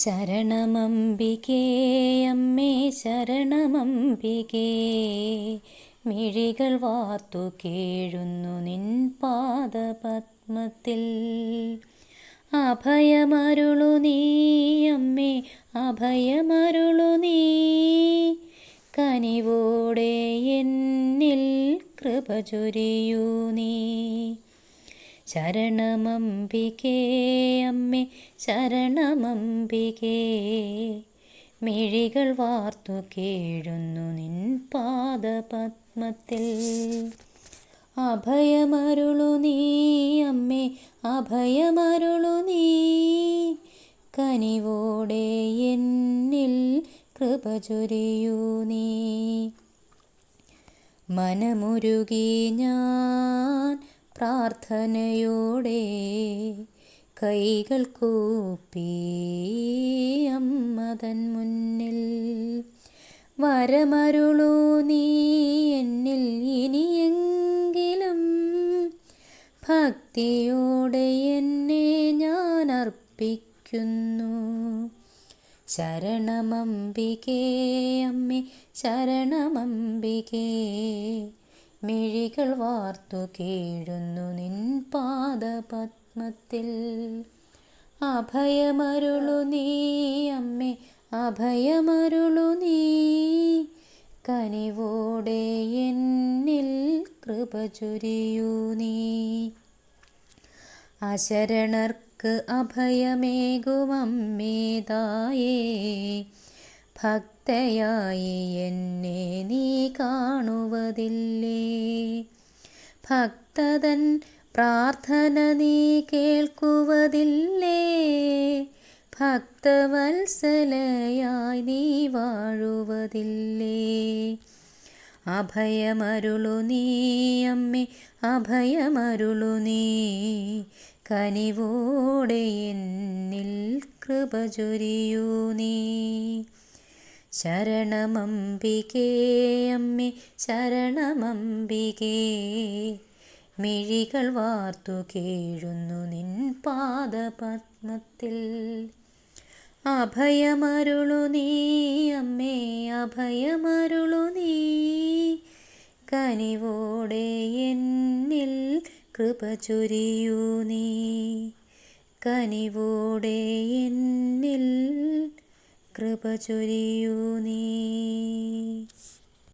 ശരണമംബികേ അമ്മേ ശരണമംബികേ, മിഴികൾ വാർത്തു കേഴുന്നു നിൻ പാദപത്മത്തിൽ. അഭയമരുളു നീ അമ്മേ അഭയമരുളു നീ, കനിവോടെ എന്നിൽ കൃപ ചൊരിയൂ നീ. ശരണമംബികേ അമ്മേ ശരണമംബികേ, മിഴികൾ വാർത്തു കേഴുന്നു നിൻ പാദപത്മത്തിൽ. അഭയമരുളു നീ അമ്മേ അഭയമരുളു നീ, കനിവോടെ എന്നിൽ കൃപ ചൊരിയൂ നീ. മനമുരുകി ഞാൻ പ്രാർത്ഥനയോടെ കൈകൾ കൂപ്പി അമ്മതൻ മുന്നിൽ. വരമരുളൂ നീ എന്നിൽ ഇനിയെങ്കിലും, ഭക്തിയോടെ എന്നെ ഞാൻ അർപ്പിക്കുന്നു. ശരണമംബികേ അമ്മേ ശരണമംബികേ, മിഴികൾ വാർത്തു കേഴുന്നു നിൻ പാദപത്മത്തിൽ. അഭയമരുളു നീ അമ്മേ അഭയമരുളു നീ, കനിവോടെ എന്നിൽ കൃപ ചൊരിയൂ നീ. അശരണർക്ക് അഭയമേകുമമ്മേ തായേ, ഭക്തയായി എന്നെ നീ കാണുവതില്ലേ. ഭക്തതൻ പ്രാർത്ഥന നീ കേൾക്കുവതില്ലേ, ഭക്തവത്സലയായി നീ വാഴുവതില്ലേ. അഭയമരുളു നീ അമ്മേ അഭയമരുളു നീ, കനിവോടെ എന്നിൽ കൃപ ചൊരിയൂ നീ. ശരണമംബികേ അമ്മേ ശരണമംബികേ, മിഴികൾ വാർത്തു കേഴുന്നു നിൻ പാദപത്മത്തിൽ. അഭയമരുളു നീ അമ്മേ അഭയമരുളു നീ, കനിവോടെ എന്നിൽ കൃപ ചൊരിയൂ നീ. കനിവോടെ എന്നിൽ കൃപ ചൊരിയൂ നീ.